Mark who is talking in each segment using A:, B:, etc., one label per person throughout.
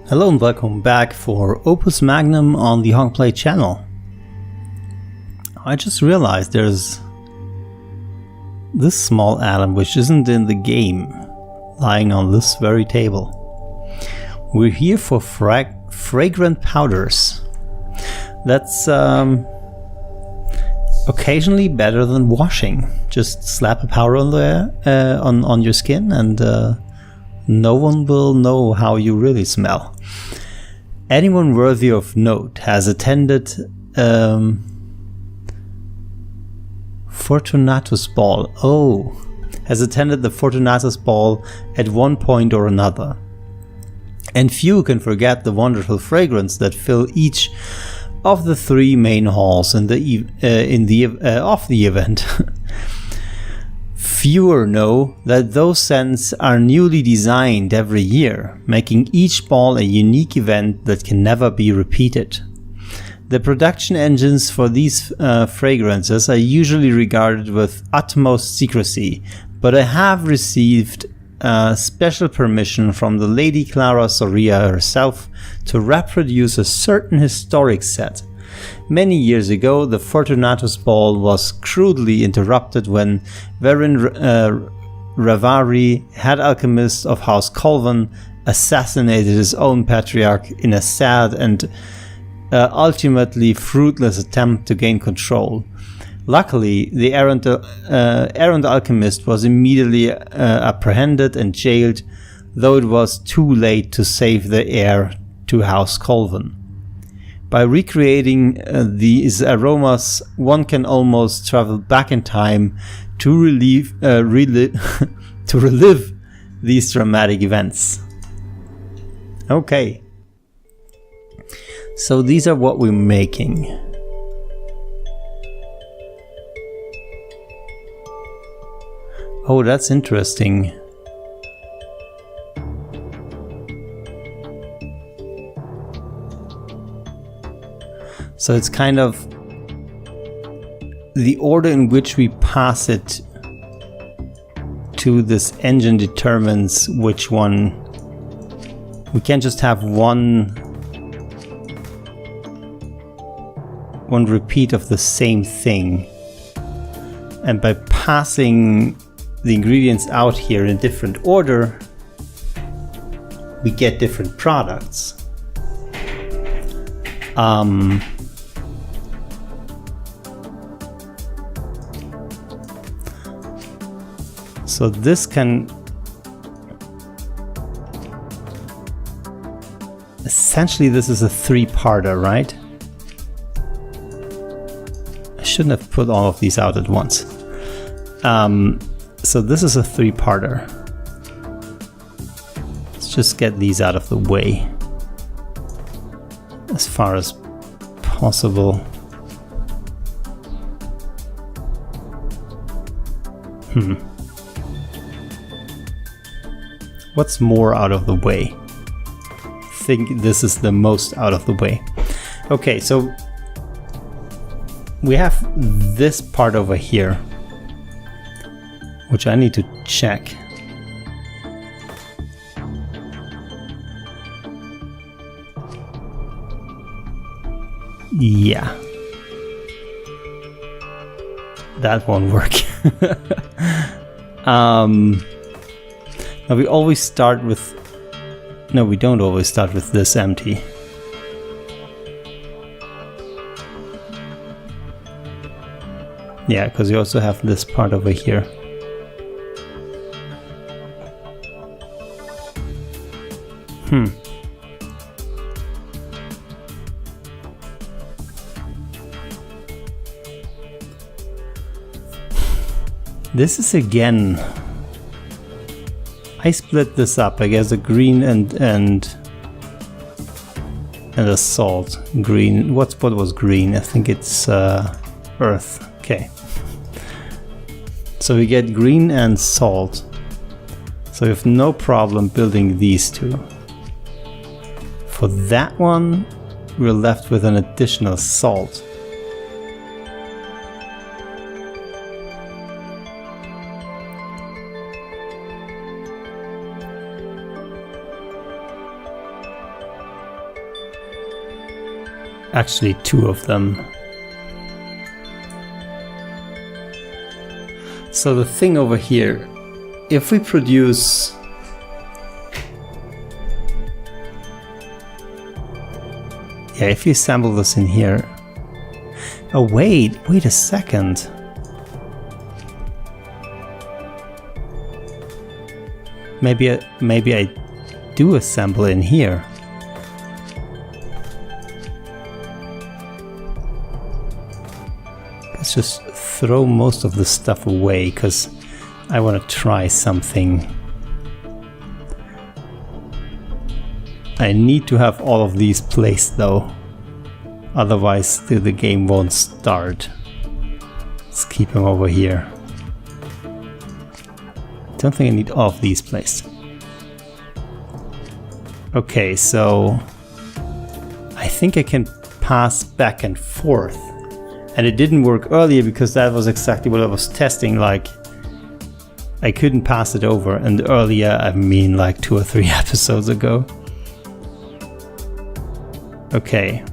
A: Hello and welcome back for Opus Magnum on the HogPlay channel. I just realized there's this small atom which isn't in the game, lying on this very table. We're here for fragrant powders. That's occasionally better than washing. Just slap a powder on there on your skin and no one will know how you really smell. Anyone worthy of note has attended Fortunatus Ball. Has attended the Fortunatus Ball at one point or another. And few can forget the wonderful fragrance that fill each of the three main halls of the event. Fewer know that those scents are newly designed every year, making each ball a unique event that can never be repeated. The production engines for these fragrances are usually regarded with utmost secrecy, but I have received special permission from the Lady Clara Soria herself to reproduce a certain historic set. Many years ago, the Fortunatus Ball was crudely interrupted when Verin Ravari, head alchemist of House Colvin, assassinated his own patriarch in a sad and ultimately fruitless attempt to gain control. Luckily, the errant alchemist was immediately apprehended and jailed, though it was too late to save the heir to House Colvin. By recreating these aromas, one can almost travel back in time to relive these dramatic events. Okay, so these are what we're making. Oh, that's interesting. So it's kind of the order in which we pass it to this engine determines which one. We can't just have one repeat of the same thing. And by passing the ingredients out here in a different order, we get different products. So this can essentially, this is a three-parter, right? I shouldn't have put all of these out at once. So this is a three-parter. Let's just get these out of the way as far as possible. What's more out of the way? I think this is the most out of the way. Okay, so we have this part over here, which I need to check. Yeah. That won't work. Now we always start with... No, we don't always start with this empty. Yeah, because you also have this part over here. This is again... I split this up. I guess a green and a salt. Green. What was green? I think it's earth. Okay. So we get green and salt. So we have no problem building these two. For that one, we're left with an additional salt. Actually, 2 of them. So the thing over here, if we produce... Yeah, if you assemble this in here... Oh, wait a second. Maybe I do assemble in here. Let's just throw most of the stuff away, because I want to try something. I need to have all of these placed though, otherwise the game won't start. Let's keep them over here. Don't think I need all of these placed. Okay, so I think I can pass back and forth. And it didn't work earlier because that was exactly what I was testing, like I couldn't pass it over, and earlier I mean like 2 or 3 episodes ago. Okay,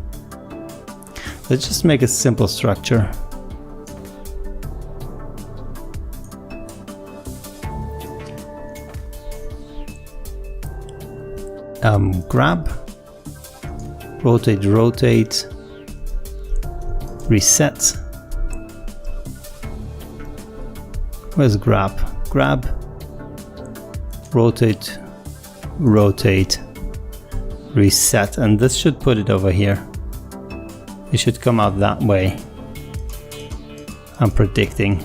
A: let's just make a simple structure. Grab, rotate, reset. Where's grab? Grab, rotate, reset, and this should put it over here. It should come out that way. I'm predicting.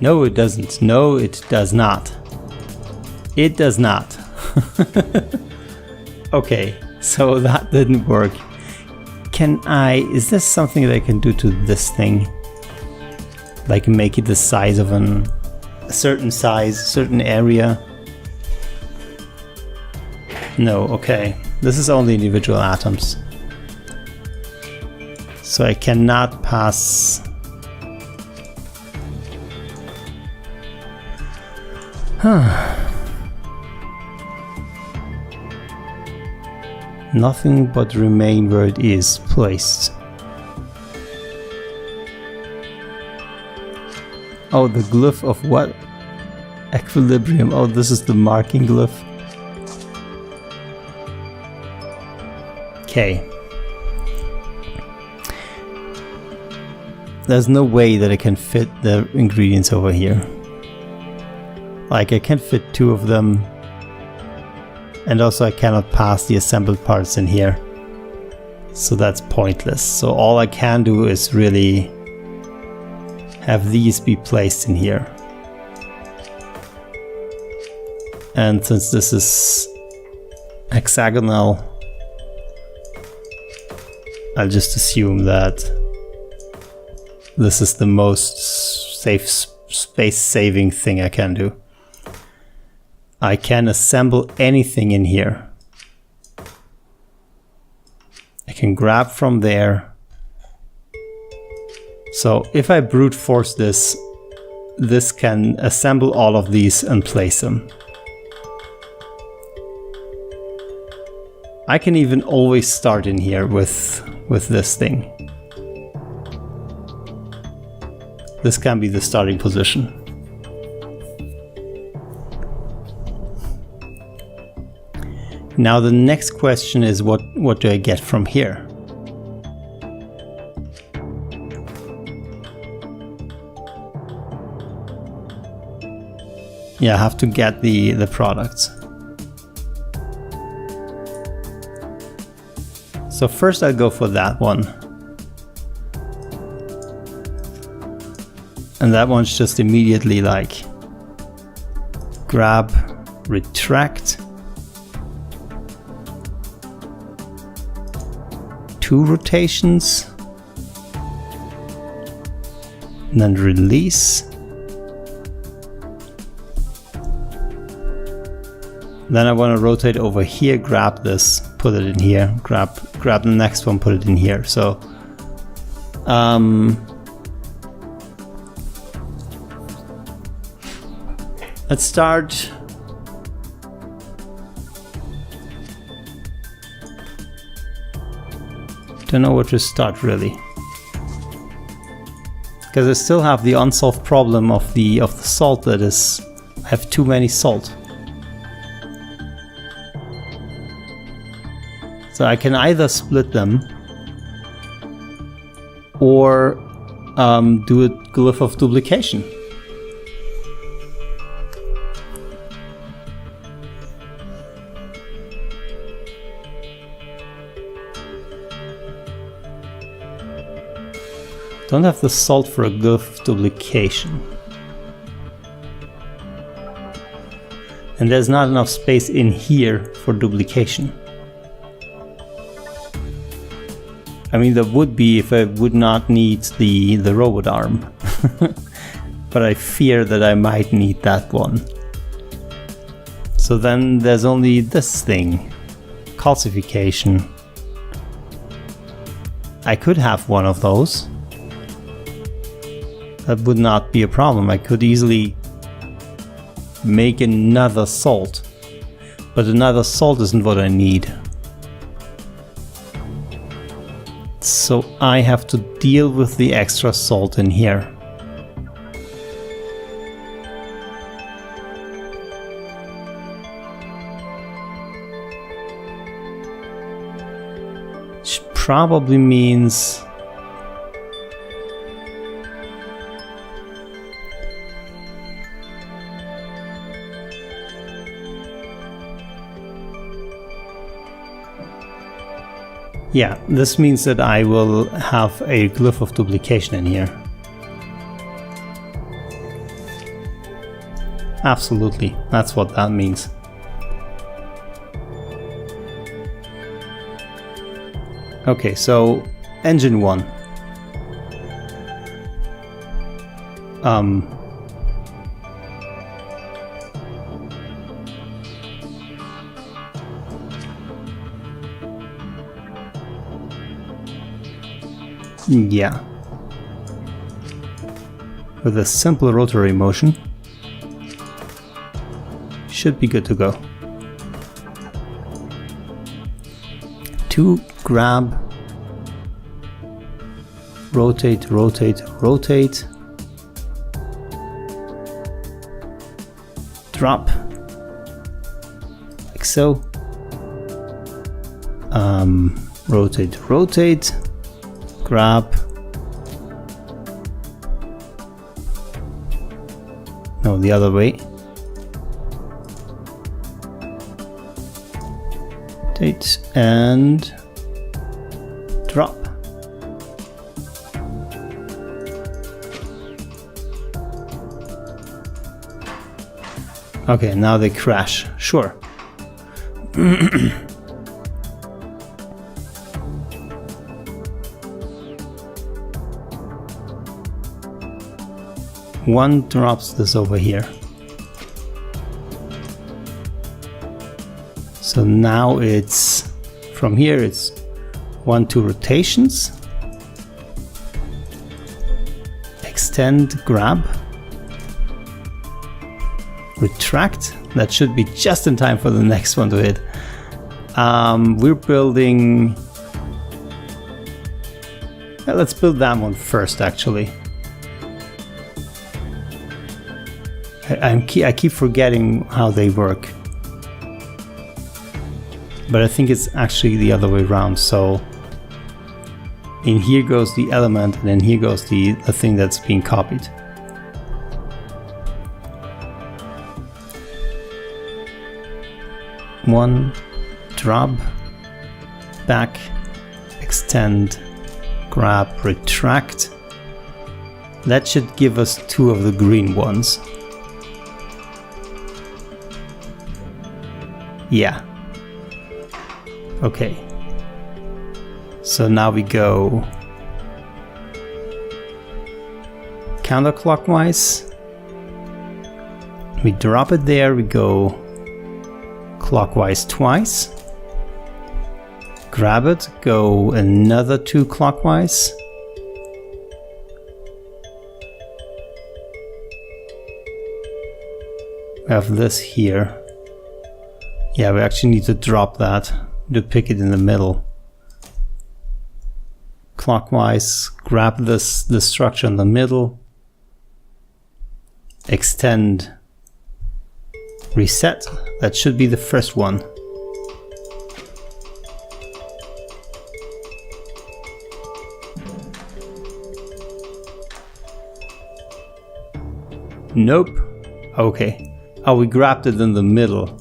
A: No, it doesn't. No, it does not. It does not. Okay, so that didn't work. Is this something that I can do to this thing? Like make it the size of a certain size, certain area? No, okay. This is only individual atoms. So I cannot pass... Nothing but remain where it is placed. Oh, the glyph of what? Equilibrium. Oh, this is the marking glyph. Okay. There's no way that I can fit the ingredients over here. Like, I can fit 2 of them. And also I cannot pass the assembled parts in here. So that's pointless. So all I can do is really have these be placed in here. And since this is hexagonal, I'll just assume that this is the most safe space-saving thing I can do. I can assemble anything in here. I can grab from there. So if I brute force this, this can assemble all of these and place them. I can even always start in here with this thing. This can be the starting position. Now the next question is what do I get from here? Yeah, I have to get the products. So first I'll go for that one. And that one's just immediately like grab, retract. 2 rotations. And then release. Then I want to rotate over here, grab this, put it in here, grab the next one, put it in here. So let's start. Don't know where to start really. Because I still have the unsolved problem of the salt that is... I have too many salt. So I can either split them or do a glyph of duplication. Don't have the salt for a glyph of duplication. And there's not enough space in here for duplication. I mean, there would be if I would not need the robot arm. But I fear that I might need that one. So then there's only this thing. Calcification. I could have one of those. That would not be a problem. I could easily make another salt. But another salt isn't what I need. So I have to deal with the extra salt in here. Which probably means... Yeah, this means that I will have a glyph of duplication in here. Absolutely, that's what that means. Okay, so engine 1. Yeah. With a simple rotary motion, should be good to go. 2, grab, rotate, rotate, rotate, drop, like so, rotate, rotate, grab, no, the other way, rotate and drop. Okay, now they crash, sure. One drops this over here. So now it's, from here it's 1, 2 rotations. Extend, grab. Retract. That should be just in time for the next one to hit. We're building... let's build that one first, actually. I keep forgetting how they work. But I think it's actually the other way around. So in here goes the element, and then here goes the thing that's being copied. One, drop, back, extend, grab, retract. That should give us 2 of the green ones. Yeah. Okay. So now we go counterclockwise. We drop it there, we go clockwise twice. Grab it, go another 2 clockwise. We have this here. Yeah, we actually need to drop that to pick it in the middle. clockwise, grab this structure in the middle, extend, reset. That should be the first one. Nope. Okay. Oh, we grabbed it in the middle.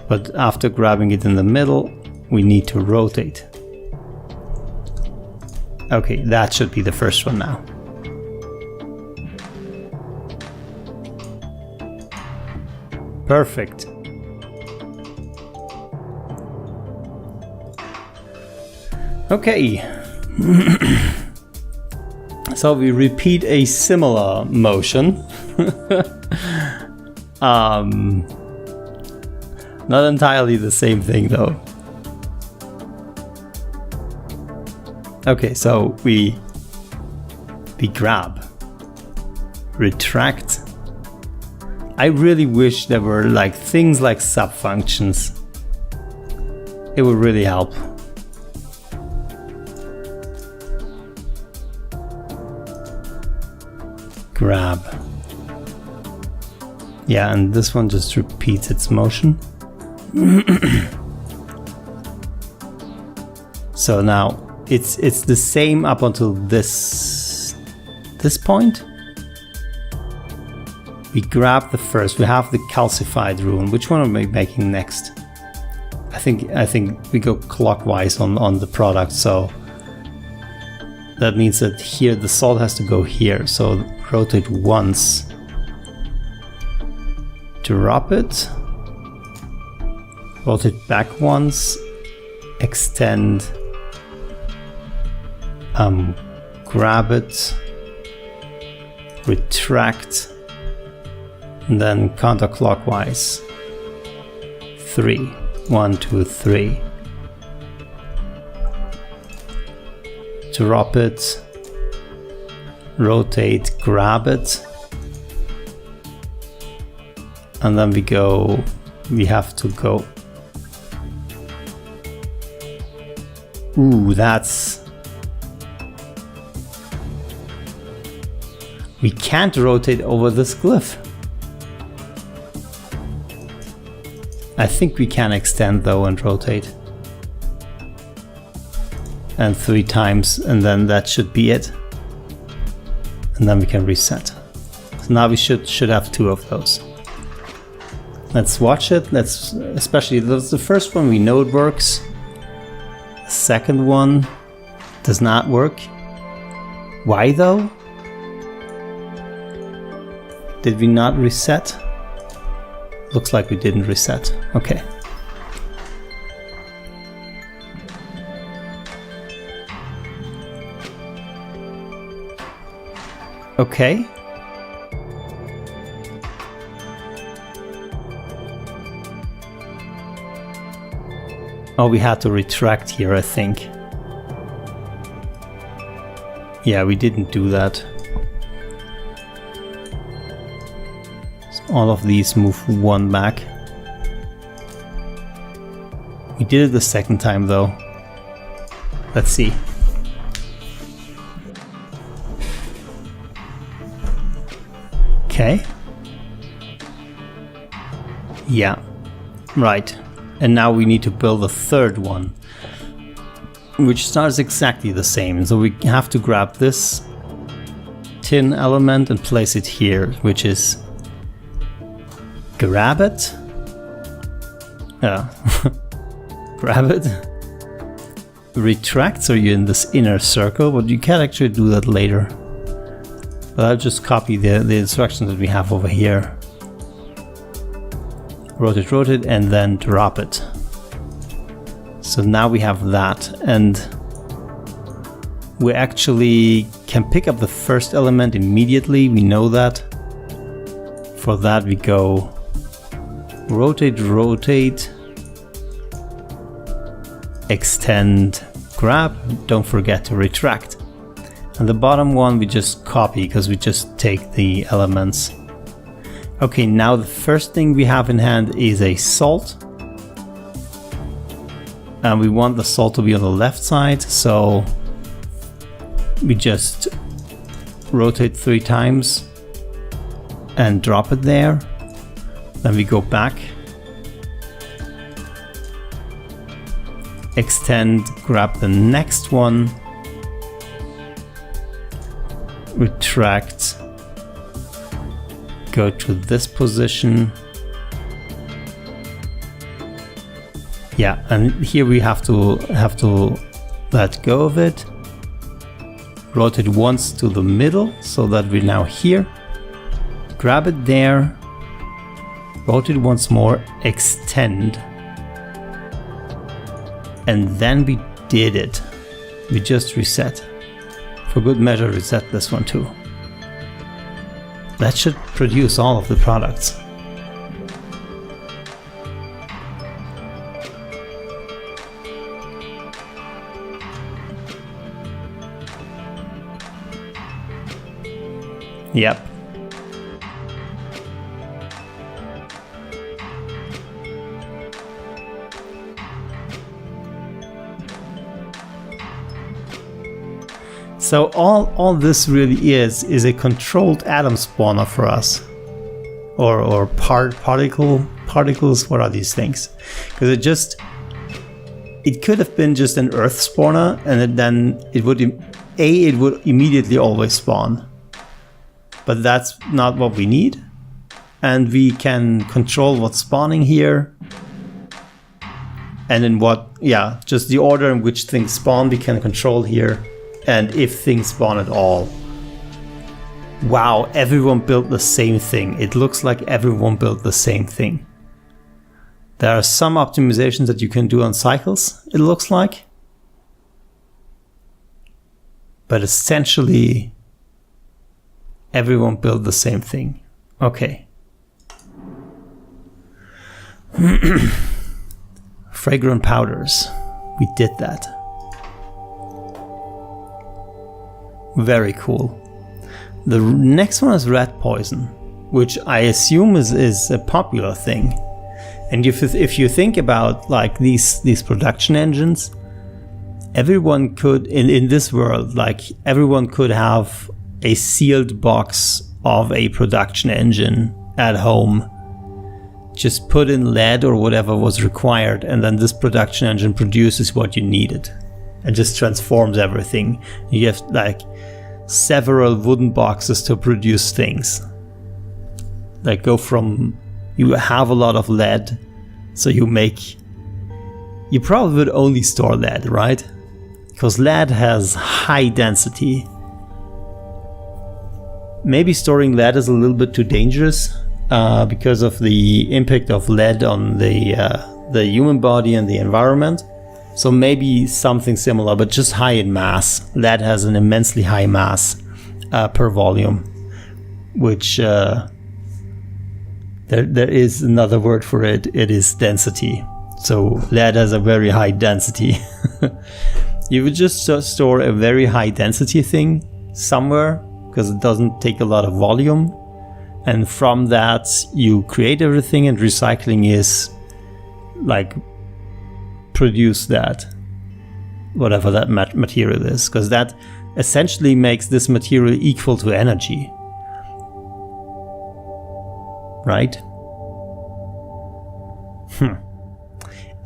A: But after grabbing it in the middle, we need to rotate. Okay, that should be the first one now. Perfect. Okay. So we repeat a similar motion. Not entirely the same thing though. Okay, so we grab, retract. I really wish there were like things like subfunctions. It would really help. Grab. Yeah, and this one just repeats its motion. So now it's the same up until this point. We grab the first. We have the calcified rune. Which one are we making next? I think we go clockwise on the product. So that means that here the salt has to go here. So rotate once. Drop it. Rotate back once. Extend. Grab it. Retract. And then counterclockwise. 3. 1, 2, 3. Drop it. Rotate, grab it. And then we have to go. Ooh, we can't rotate over this glyph. I think we can extend though and rotate. And 3 times, and then that should be it. And then we can reset. So now we should have 2 of those. Let's watch it. Especially the first one, we know it works. The second one does not work. Why though? Did we not reset? Looks like we didn't reset. Okay. Okay. Oh, we had to retract here, I think. Yeah, we didn't do that. So all of these move 1 back. We did it the second time though. Let's see. Okay. Yeah. Right. And now we need to build a third one, which starts exactly the same. So we have to grab this tin element and place it here, which is grab it. Yeah. Grab it. Retract, so you're in this inner circle, but you can actually do that later. But I'll just copy the instructions that we have over here. Rotate, and then drop it. So now we have that, and we actually can pick up the first element immediately. We know that. For that we go rotate, extend, grab, don't forget to retract. And the bottom one we just copy because we just take the elements. Okay, now the first thing we have in hand is a salt. And we want the salt to be on the left side, so we just rotate 3 times and drop it there. Then we go back, extend, grab the next one, retract, go to this position. Yeah, and here we have to let go of it. Rotate once to the middle so that we're now here. Grab it there. Rotate once more, extend. And then we did it. We just reset. For good measure, reset this one too. That should produce all of the products. Yep. So all this really is a controlled atom spawner for us, or particles. What are these things? Because it could have been just an Earth spawner, and then it would immediately always spawn. But that's not what we need, and we can control what's spawning here, and in just the order in which things spawn we can control here. And if things spawn at all. Wow, everyone built the same thing. It looks like everyone built the same thing. There are some optimizations that you can do on cycles, it looks like. But essentially, everyone built the same thing. Okay. Fragrant powders. We did that. Very cool. The next one is rat poison, which I assume is a popular thing. And if you think about like these production engines, everyone could in this world, like everyone could have a sealed box of a production engine at home. Just put in lead or whatever was required, and then this production engine produces what you needed. And just transforms everything. You have like several wooden boxes to produce things. Like go from, you have a lot of lead, so you probably would only store lead, right? Because lead has high density. Maybe storing lead is a little bit too dangerous because of the impact of lead on the human body and the environment. So maybe something similar, but just high in mass. Lead has an immensely high mass per volume, which there is another word for it. It is density. So lead has a very high density. You would just store a very high density thing somewhere because it doesn't take a lot of volume. And from that, you create everything, and recycling is like produce that, whatever that material is, because that essentially makes this material equal to energy, right?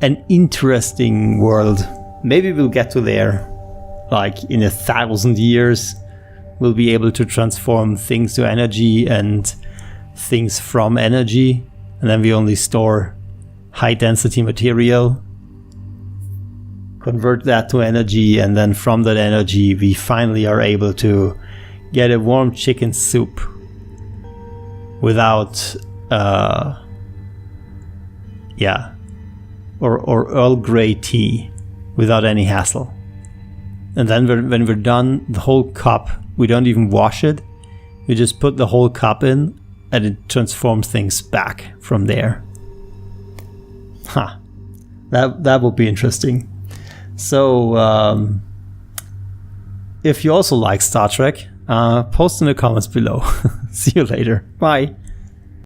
A: An interesting world. Maybe we'll get to there, like in 1,000 years, we'll be able to transform things to energy and things from energy, and then we only store high density material, convert that to energy, and then from that energy we finally are able to get a warm chicken soup without or Earl Grey tea without any hassle. And then when we're done, the whole cup, we don't even wash it, we just put the whole cup in and it transforms things back from there. That would be interesting. So if you also like Star Trek, post in the comments below. See you later. Bye.